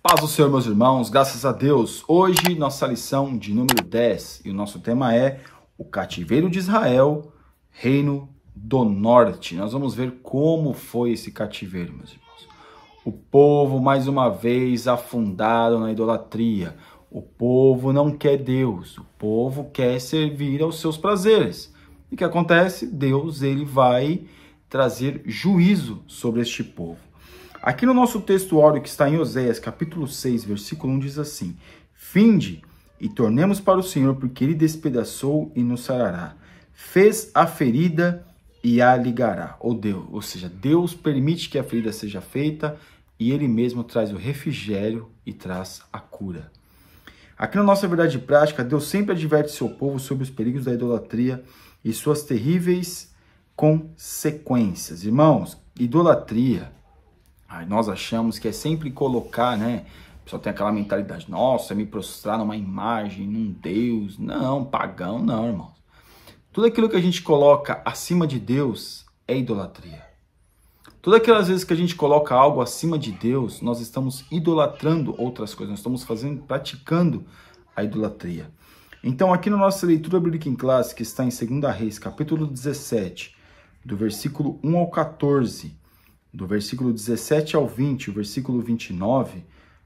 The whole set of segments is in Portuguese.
Paz do Senhor, meus irmãos, graças a Deus. Hoje, nossa lição de número 10, e o nosso tema é o cativeiro de Israel, reino do norte. Nós vamos ver como foi esse cativeiro, meus irmãos. O povo, mais uma vez, afundado na idolatria. O povo não quer Deus, o povo quer servir aos seus prazeres. E o que acontece? Deus, ele vai trazer juízo sobre este povo. Aqui no nosso texto áureo que está em Oséias, capítulo 6, versículo 1, diz assim: Finde e tornemos para o Senhor, porque ele despedaçou e nos sarará. Fez a ferida e a ligará. Ou seja, Deus permite que a ferida seja feita e ele mesmo traz o refrigério e traz a cura. Aqui na nossa verdade prática, Deus sempre adverte seu povo sobre os perigos da idolatria e suas terríveis consequências. Irmãos, idolatria, nós achamos que é sempre colocar, né? O pessoal tem aquela mentalidade, nossa, me prostrar numa imagem, num Deus. Não, pagão não, irmãos. Tudo aquilo que a gente coloca acima de Deus é idolatria. Todas aquelas vezes que a gente coloca algo acima de Deus, nós estamos idolatrando outras coisas, nós estamos praticando a idolatria. Então, aqui na nossa leitura bíblica em classe, que está em 2 Reis, capítulo 17, do versículo 1 ao 14, do versículo 17 ao 20, o versículo 29,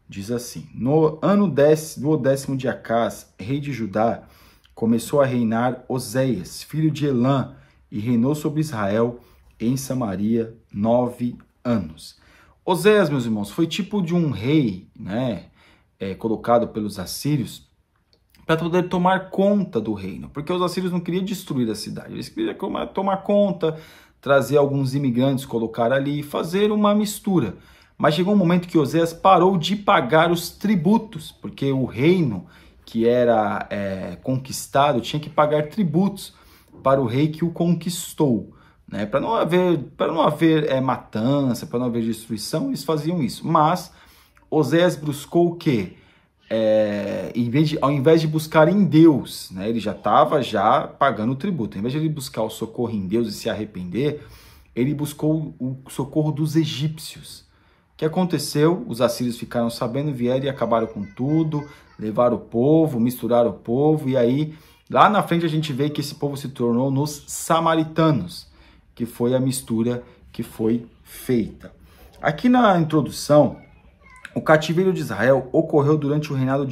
diz assim: No ano do 10º de Acás, rei de Judá, começou a reinar Oséias, filho de Elã, e reinou sobre Israel em Samaria 9 anos. Oséias, meus irmãos, foi tipo de um rei, né, colocado pelos assírios para poder tomar conta do reino, porque os assírios não queriam destruir a cidade, eles queriam tomar conta, trazer alguns imigrantes, colocar ali, fazer uma mistura. Mas chegou um momento que Oséias parou de pagar os tributos, porque o reino que era conquistado tinha que pagar tributos para o rei que o conquistou. Né? Para não haver matança, para não haver destruição, eles faziam isso. Mas Oséias buscou o quê? Ao invés de buscar em Deus, né, ele já estava pagando o tributo. Ao invés de ele buscar o socorro em Deus e se arrepender, ele buscou o socorro dos egípcios. O que aconteceu? Os assírios ficaram sabendo, vieram e acabaram com tudo, levaram o povo, misturaram o povo, e aí lá na frente a gente vê que esse povo se tornou nos samaritanos, que foi a mistura que foi feita. Aqui na introdução, o cativeiro de Israel ocorreu durante o reinado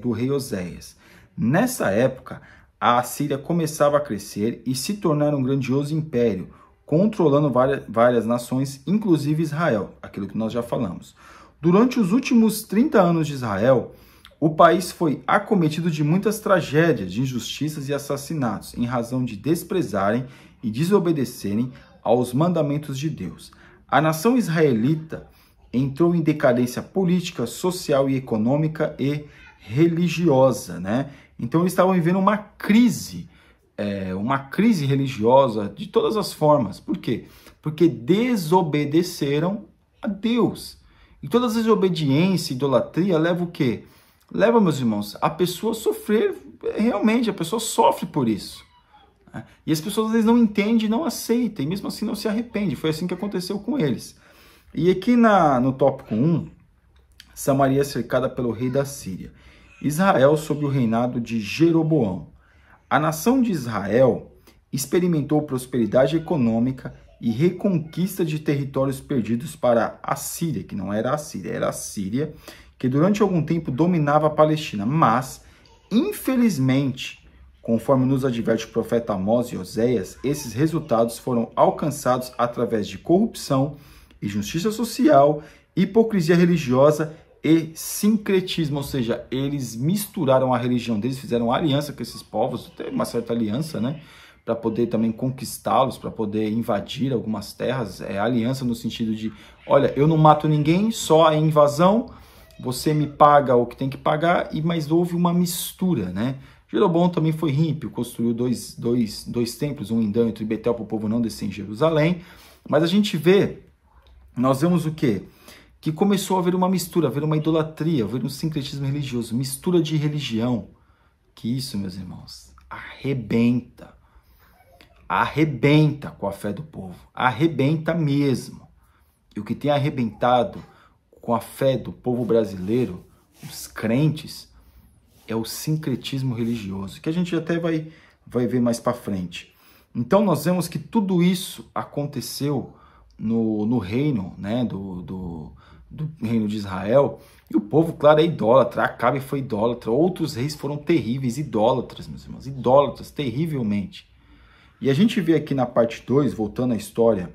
do rei Oséias. Nessa época, a Assíria começava a crescer e se tornar um grandioso império, controlando várias nações, inclusive Israel, aquilo que nós já falamos. Durante os últimos 30 anos de Israel, o país foi acometido de muitas tragédias, de injustiças e assassinatos, em razão de desprezarem e desobedecerem aos mandamentos de Deus. A nação israelita entrou em decadência política, social e econômica e religiosa, né? Então eles estavam vivendo uma crise religiosa de todas as formas. Por quê? Porque desobedeceram a Deus. E toda a desobediência e idolatria leva o quê? Leva, meus irmãos, a pessoa a sofrer, realmente, a pessoa sofre por isso. E as pessoas às vezes não entendem, não aceitam, e mesmo assim não se arrependem. Foi assim que aconteceu com eles. E aqui no tópico 1, Samaria é cercada pelo rei da Síria. Israel sob o reinado de Jeroboão. A nação de Israel experimentou prosperidade econômica e reconquista de territórios perdidos para a Síria, que não era a Síria, era a Síria, que durante algum tempo dominava a Palestina. Mas, infelizmente, conforme nos adverte o profeta Amós e Oséias, esses resultados foram alcançados através de corrupção, injustiça social, hipocrisia religiosa e sincretismo, ou seja, eles misturaram a religião deles, fizeram aliança com esses povos, até uma certa aliança, né, para poder também conquistá-los, para poder invadir algumas terras, aliança no sentido de, olha, eu não mato ninguém, só a invasão, você me paga o que tem que pagar, mas houve uma mistura, né. Jeroboão também foi ímpio, construiu dois templos, um em Dan e outro em Betel, para o povo não descer em Jerusalém, mas a gente vê, nós vemos o quê? Que começou a haver uma mistura, a haver uma idolatria, a haver um sincretismo religioso, mistura de religião. Que isso, meus irmãos, arrebenta. Arrebenta com a fé do povo. Arrebenta mesmo. E o que tem arrebentado com a fé do povo brasileiro, os crentes, é o sincretismo religioso, que a gente até vai ver mais para frente. Então nós vemos que tudo isso aconteceu no reino, né, do reino de Israel, e o povo, claro, é idólatra. Acabe foi idólatra, outros reis foram terríveis, idólatras, meus irmãos, idólatras, terrivelmente. E a gente vê aqui na parte 2, voltando à história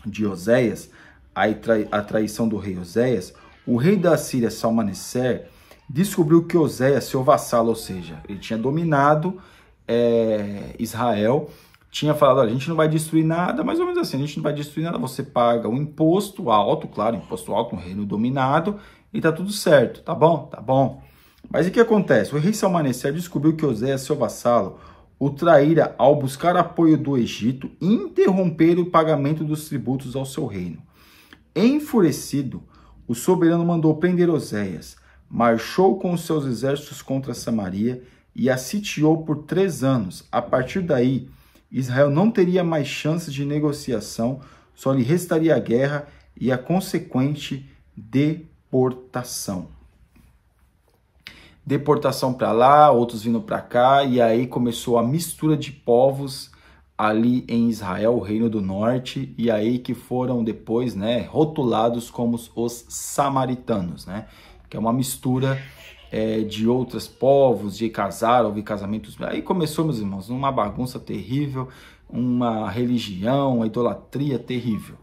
de Oséias, a traição do rei Oséias, o rei da Síria, Salmaneser, descobriu que Oséias, seu vassalo, ou seja, ele tinha dominado Israel, tinha falado, olha, a gente não vai destruir nada, mais ou menos assim, a gente não vai destruir nada, você paga um imposto alto, claro, imposto alto no reino dominado, e tá tudo certo, tá bom? Tá bom. Mas o que acontece? O rei Salmaneser descobriu que Oséias, seu vassalo, o traíra ao buscar apoio do Egito e interromper o pagamento dos tributos ao seu reino. Enfurecido, o soberano mandou prender Oséias, marchou com os seus exércitos contra Samaria e a sitiou por 3 anos. A partir daí, Israel não teria mais chances de negociação, só lhe restaria a guerra e a consequente deportação. Deportação para lá, outros vindo para cá, e aí começou a mistura de povos ali em Israel, o Reino do Norte, e aí que foram depois, né, rotulados como os samaritanos, né, que é uma mistura de outros povos, de casar, houve casamentos. Aí começou, meus irmãos, uma bagunça terrível, uma religião, uma idolatria terrível.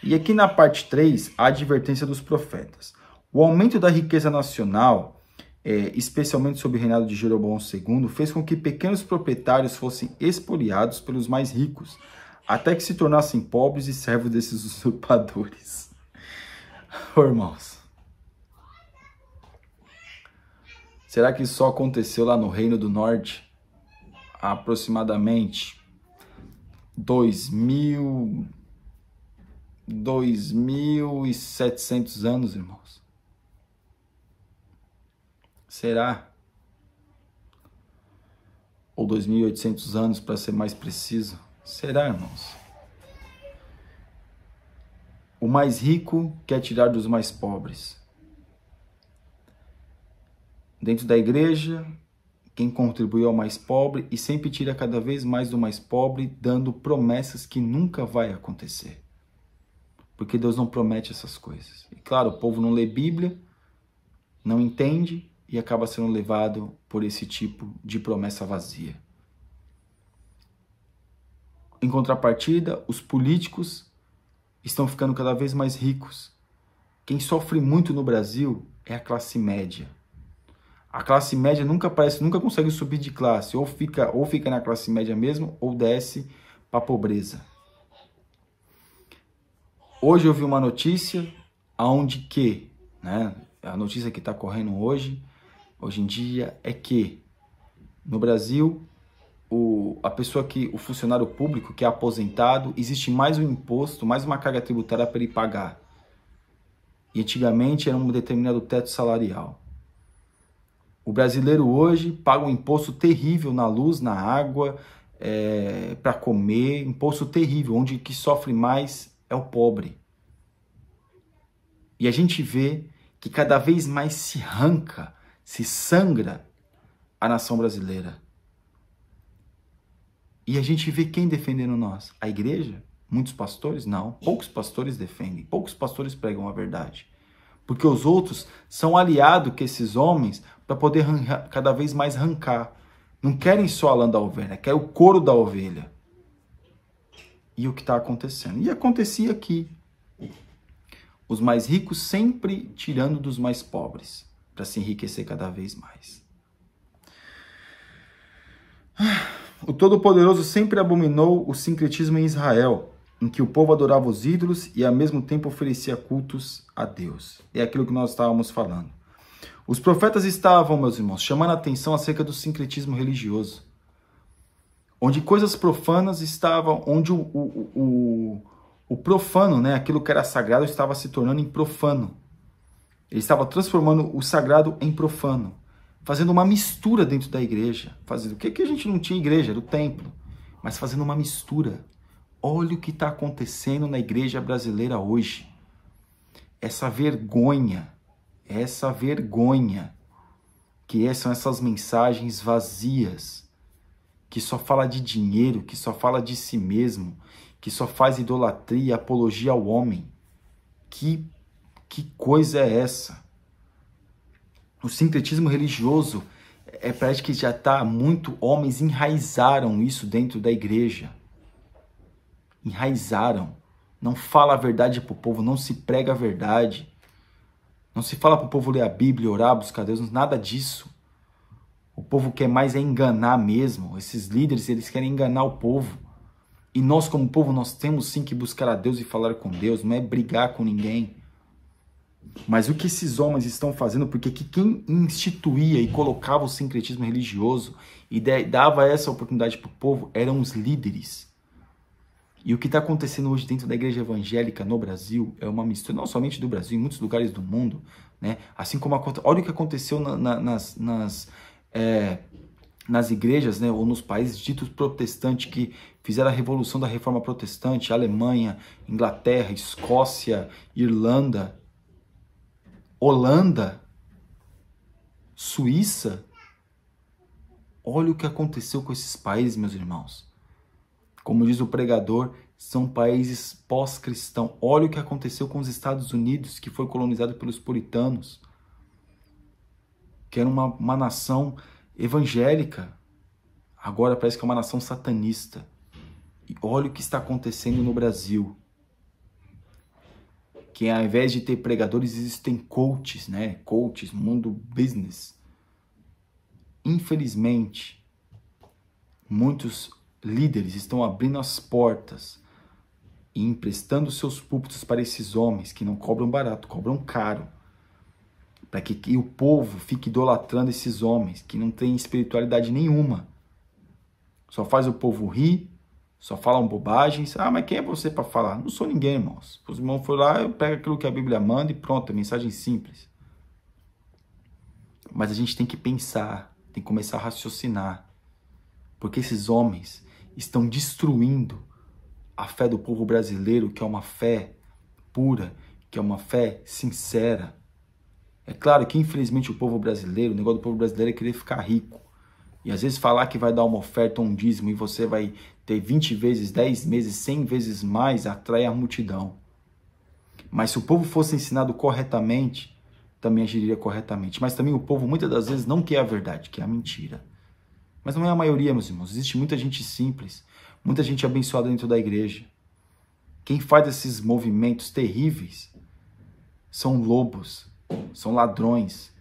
E aqui na parte 3, a advertência dos profetas. O aumento da riqueza nacional, especialmente sob o reinado de Jeroboão II, fez com que pequenos proprietários fossem expoliados pelos mais ricos, até que se tornassem pobres e servos desses usurpadores. Oh, irmãos, será que isso só aconteceu lá no Reino do Norte há aproximadamente 2.700 anos, irmãos? Será? Ou 2.800 anos, para ser mais preciso? Será, irmãos? O mais rico quer tirar dos mais pobres. Dentro da igreja, quem contribui ao mais pobre e sempre tira cada vez mais do mais pobre, dando promessas que nunca vai acontecer. Porque Deus não promete essas coisas. E claro, o povo não lê Bíblia, não entende e acaba sendo levado por esse tipo de promessa vazia. Em contrapartida, os políticos estão ficando cada vez mais ricos. Quem sofre muito no Brasil é a classe média. A classe média nunca consegue subir de classe, ou fica na classe média mesmo, ou desce para a pobreza. Hoje eu vi uma notícia aonde que, né, a notícia que está correndo hoje em dia, é que no Brasil o funcionário público que é aposentado, existe mais um imposto, mais uma carga tributária para ele pagar. E antigamente era um determinado teto salarial. O brasileiro hoje paga um imposto terrível na luz, na água, para comer, imposto terrível, onde que sofre mais é o pobre. E a gente vê que cada vez mais se sangra a nação brasileira. E a gente vê quem defendendo nós? A igreja? Muitos pastores? Não. Poucos pastores defendem, poucos pastores pregam a verdade. Porque os outros são aliados com esses homens para poder cada vez mais arrancar. Não querem só a lã da ovelha, querem o couro da ovelha. E o que está acontecendo? E acontecia aqui. Os mais ricos sempre tirando dos mais pobres, para se enriquecer cada vez mais. O Todo-Poderoso sempre abominou o sincretismo em Israel, em que o povo adorava os ídolos e ao mesmo tempo oferecia cultos a Deus. É aquilo que nós estávamos falando. Os profetas estavam, meus irmãos, chamando a atenção acerca do sincretismo religioso, onde coisas profanas estavam, onde o profano, né, aquilo que era sagrado, estava se tornando em profano. Ele estava transformando o sagrado em profano, fazendo uma mistura dentro da igreja. Fazendo o que a gente não tinha igreja, era o templo, mas fazendo uma mistura. Olha o que está acontecendo na igreja brasileira hoje. essa vergonha que são essas mensagens vazias, que só fala de dinheiro, que só fala de si mesmo, que só faz idolatria e apologia ao homem. Que coisa é essa? O sincretismo religioso parece que já está muito, homens enraizaram isso dentro da igreja. Enraizaram. Não fala a verdade para o povo, não se prega a verdade. Não se fala para o povo ler a Bíblia, orar, buscar Deus, nada disso. O povo quer mais é enganar mesmo. Esses líderes, eles querem enganar o povo. E nós, como povo, nós temos sim que buscar a Deus e falar com Deus, não é brigar com ninguém. Mas o que esses homens estão fazendo, porque quem instituía e colocava o sincretismo religioso e dava essa oportunidade para o povo eram os líderes. E o que está acontecendo hoje dentro da igreja evangélica no Brasil é uma mistura, não somente do Brasil, em muitos lugares do mundo, né? Assim como olha o que aconteceu nas igrejas, né, ou nos países ditos protestantes que fizeram a revolução da reforma protestante, Alemanha, Inglaterra, Escócia, Irlanda, Holanda, Suíça. Olha o que aconteceu com esses países, meus irmãos. Como diz o pregador, são países pós-cristãos. Olha o que aconteceu com os Estados Unidos, que foi colonizado pelos puritanos, que era uma nação evangélica. Agora parece que é uma nação satanista. E olha o que está acontecendo no Brasil. Que ao invés de ter pregadores, existem coaches, né? Coaches, mundo business. Infelizmente, muitos líderes estão abrindo as portas e emprestando seus púlpitos para esses homens que não cobram barato, cobram caro, para que o povo fique idolatrando esses homens que não têm espiritualidade nenhuma. Só faz o povo rir, só falam bobagens. Ah, mas quem é você para falar? Não sou ninguém, irmãos. Os irmãos foram lá, eu pego aquilo que a Bíblia manda e pronto, é mensagem simples. Mas a gente tem que pensar, tem que começar a raciocinar, porque esses homens estão destruindo a fé do povo brasileiro, que é uma fé pura, que é uma fé sincera. É claro que, infelizmente, o povo brasileiro, o negócio do povo brasileiro é querer ficar rico. E às vezes falar que vai dar uma oferta, um dízimo, e você vai ter 20 vezes, 10 vezes, 100 vezes mais, atrai a multidão. Mas se o povo fosse ensinado corretamente, também agiria corretamente. Mas também o povo, muitas das vezes, não quer a verdade, quer a mentira. Mas não é a maioria, meus irmãos. Existe muita gente simples, muita gente abençoada dentro da igreja. Quem faz esses movimentos terríveis são lobos, são ladrões,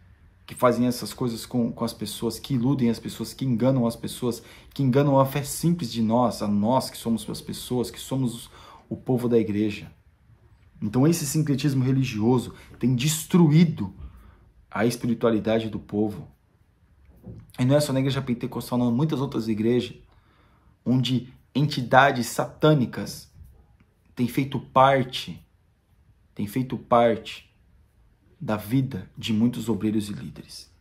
que fazem essas coisas com as pessoas, que iludem as pessoas, que enganam as pessoas, que enganam a fé simples de nós, a nós que somos as pessoas, que somos o povo da igreja. Então esse sincretismo religioso tem destruído a espiritualidade do povo. E não é só na igreja pentecostal, não, muitas outras igrejas, onde entidades satânicas têm feito parte da vida de muitos obreiros e líderes.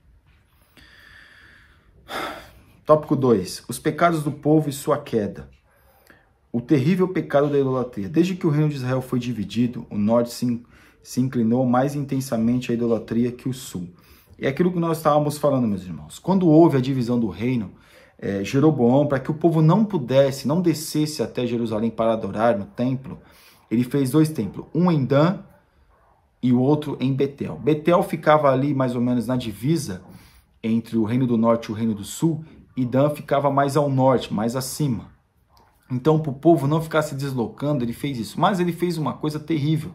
Tópico 2. Os pecados do povo e sua queda. O terrível pecado da idolatria. Desde que o reino de Israel foi dividido, o norte se inclinou mais intensamente à idolatria que o sul. É aquilo que nós estávamos falando, meus irmãos. Quando houve a divisão do reino, Jeroboão, para que o povo não descesse até Jerusalém para adorar no templo, ele fez 2 templos, um em Dan e o outro em Betel. Betel ficava ali mais ou menos na divisa entre o reino do norte e o reino do sul, e Dan ficava mais ao norte, mais acima. Então, para o povo não ficar se deslocando, ele fez isso. Mas ele fez uma coisa terrível,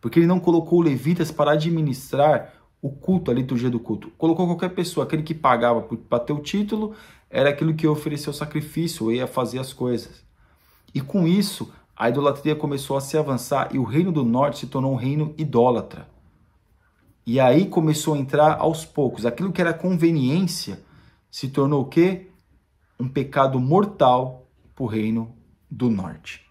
porque ele não colocou levitas para administrar o culto, a liturgia do culto. Colocou qualquer pessoa, aquele que pagava para ter o título, era aquilo que ia oferecer o sacrifício, ou ia fazer as coisas. E com isso, a idolatria começou a se avançar e o reino do norte se tornou um reino idólatra. E aí começou a entrar aos poucos. Aquilo que era conveniência se tornou o quê? Um pecado mortal para o reino do norte.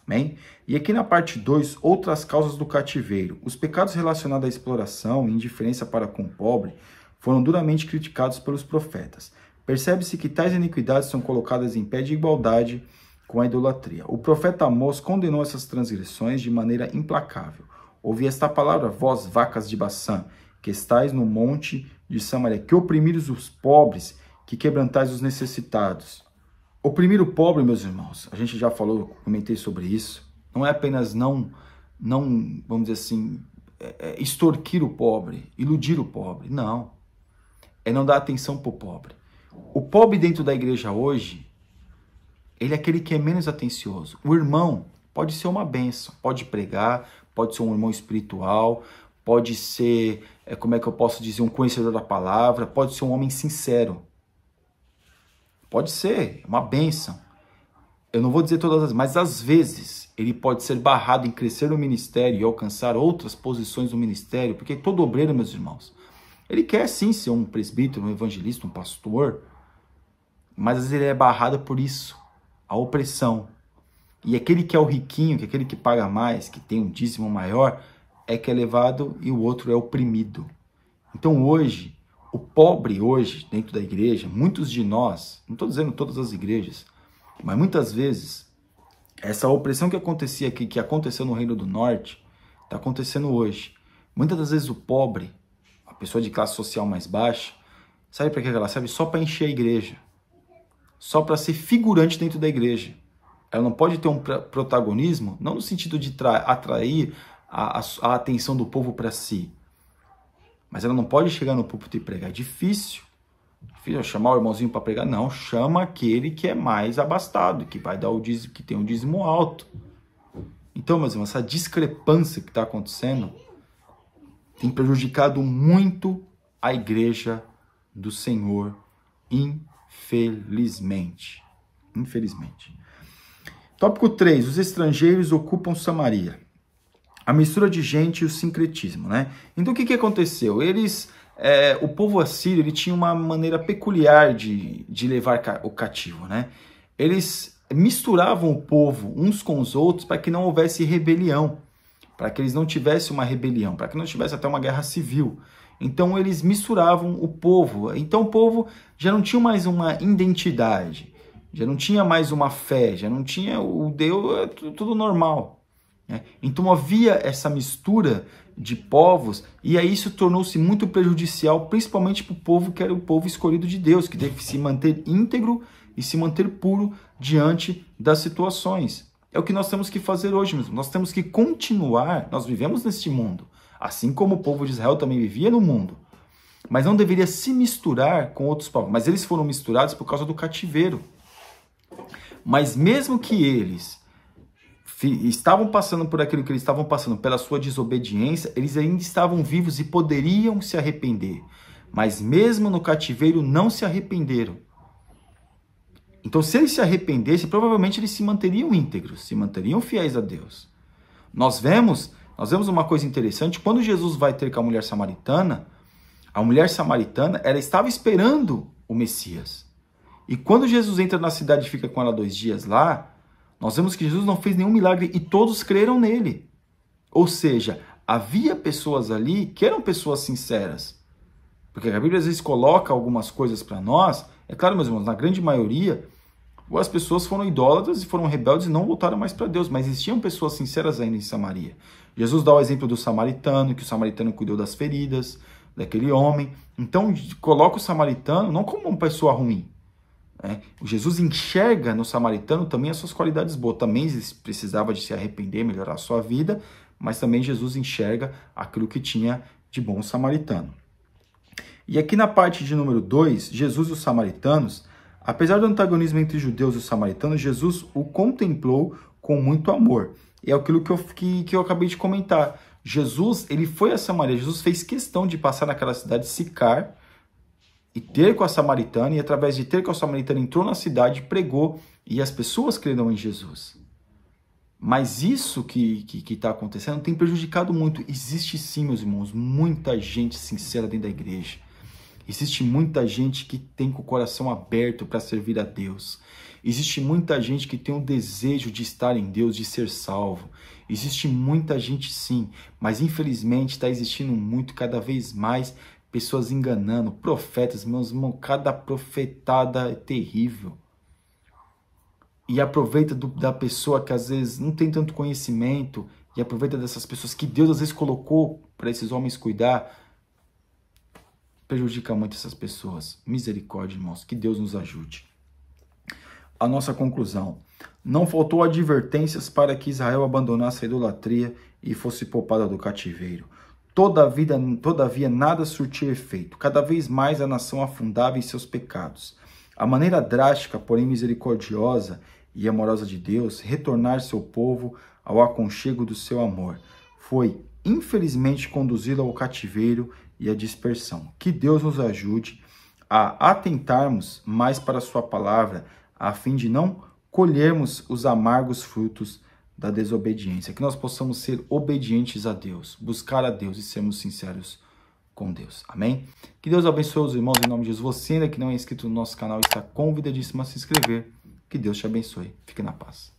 Amém? E aqui na parte 2, outras causas do cativeiro. Os pecados relacionados à exploração e indiferença para com o pobre foram duramente criticados pelos profetas. Percebe-se que tais iniquidades são colocadas em pé de igualdade com a idolatria. O profeta Amós condenou essas transgressões de maneira implacável. ouvi esta palavra, vós vacas de Baçã, que estáis no monte de Samaria, que oprimires os pobres, que quebrantais os necessitados. Oprimir o pobre, meus irmãos, a gente já falou, comentei sobre isso, não é apenas não vamos dizer assim, extorquir o pobre, iludir o pobre, não. É não dar atenção para o pobre. O pobre dentro da igreja hoje, ele é aquele que é menos atencioso. O irmão pode ser uma bênção, pode pregar, pode ser um irmão espiritual, pode ser, como é que eu posso dizer, um conhecedor da palavra, pode ser um homem sincero. Pode ser, uma bênção. Eu não vou dizer todas as, mas às vezes ele pode ser barrado em crescer no ministério e alcançar outras posições no ministério, porque todo obreiro, meus irmãos, ele quer sim ser um presbítero, um evangelista, um pastor, mas às vezes ele é barrado por isso, a opressão. E aquele que é o riquinho, que é aquele que paga mais, que tem um dízimo maior, é que é levado e o outro é oprimido. Então hoje, o pobre hoje, dentro da igreja, muitos de nós, não estou dizendo todas as igrejas, mas muitas vezes, essa opressão que acontecia aqui, que aconteceu no Reino do Norte, está acontecendo hoje. Muitas das vezes o pobre, a pessoa de classe social mais baixa, sabe para que ela serve? Só para encher a igreja. Só para ser figurante dentro da igreja. Ela não pode ter um protagonismo, não no sentido de atrair a atenção do povo para si. Mas ela não pode chegar no púlpito e pregar. É difícil. Chamar o irmãozinho para pregar. Não, chama aquele que é mais abastado, que vai dar o dízimo, que tem um dízimo alto. Então, meus irmãos, essa discrepância que está acontecendo tem prejudicado muito a igreja do Senhor, infelizmente. Infelizmente. Tópico 3. Os estrangeiros ocupam Samaria. A mistura de gente e o sincretismo, né? Então, o que aconteceu? O povo assírio, ele tinha uma maneira peculiar de levar o cativo, né? Eles misturavam o povo uns com os outros para que não houvesse rebelião, para que eles não tivessem uma rebelião, para que não tivesse até uma guerra civil. Então, eles misturavam o povo. Então, o povo já não tinha mais uma identidade, já não tinha mais uma fé, já não tinha o Deus, tudo normal. Né? Então, havia essa mistura de povos, e aí isso tornou-se muito prejudicial, principalmente para o povo que era o povo escolhido de Deus, que teve que se manter íntegro e se manter puro diante das situações. É o que nós temos que fazer hoje mesmo. Nós temos que continuar, nós vivemos neste mundo, assim como o povo de Israel também vivia no mundo, mas não deveria se misturar com outros povos. Mas eles foram misturados por causa do cativeiro. Mas mesmo que eles estavam passando por aquilo que eles estavam passando, pela sua desobediência, eles ainda estavam vivos e poderiam se arrepender. Mas mesmo no cativeiro não se arrependeram. Então, se eles se arrependessem, provavelmente eles se manteriam íntegros, se manteriam fiéis a Deus. Nós vemos uma coisa interessante, quando Jesus vai ter com a mulher samaritana, ela estava esperando o Messias. E quando Jesus entra na cidade e fica com ela 2 dias lá, nós vemos que Jesus não fez nenhum milagre e todos creram nele. Ou seja, havia pessoas ali que eram pessoas sinceras. Porque a Bíblia às vezes coloca algumas coisas para nós. É claro, meus irmãos, na grande maioria, as pessoas foram idólatras e foram rebeldes e não voltaram mais para Deus. Mas existiam pessoas sinceras ainda em Samaria. Jesus dá o exemplo do samaritano, que o samaritano cuidou das feridas daquele homem. Então, coloca o samaritano não como uma pessoa ruim. Jesus enxerga no samaritano também as suas qualidades boas. Também precisava de se arrepender, melhorar a sua vida, mas também Jesus enxerga aquilo que tinha de bom o samaritano. E aqui na parte de número 2, Jesus e os samaritanos, apesar do antagonismo entre os judeus e os samaritanos, Jesus o contemplou com muito amor. E é aquilo que eu acabei de comentar. Jesus, ele foi a Samaria, Jesus fez questão de passar naquela cidade de Sicar, e ter com a samaritana, e através de ter com a samaritana entrou na cidade, pregou, e as pessoas creram em Jesus. Mas isso que está acontecendo tem prejudicado muito. Existe sim, meus irmãos, muita gente sincera dentro da igreja. Existe muita gente que tem com o coração aberto para servir a Deus. Existe muita gente que tem um desejo de estar em Deus, de ser salvo. Existe muita gente sim, mas infelizmente está existindo muito, cada vez mais, pessoas enganando, profetas, meus irmãos, cada profetada é terrível. E aproveita da pessoa que às vezes não tem tanto conhecimento e aproveita dessas pessoas que Deus às vezes colocou para esses homens cuidar, prejudica muito essas pessoas. Misericórdia, irmãos, que Deus nos ajude. A nossa conclusão: não faltou advertências para que Israel abandonasse a idolatria e fosse poupada do cativeiro. Todavia nada surtiu efeito. Cada vez mais a nação afundava em seus pecados. A maneira drástica, porém misericordiosa e amorosa de Deus, retornar seu povo ao aconchego do seu amor, foi, infelizmente, conduzi-lo ao cativeiro e à dispersão. Que Deus nos ajude a atentarmos mais para a sua palavra, a fim de não colhermos os amargos frutos da desobediência. Que nós possamos ser obedientes a Deus, buscar a Deus e sermos sinceros com Deus. Amém? Que Deus abençoe os irmãos em nome de Jesus. Você ainda que não é inscrito no nosso canal está convidadíssimo a se inscrever. Que Deus te abençoe. Fique na paz.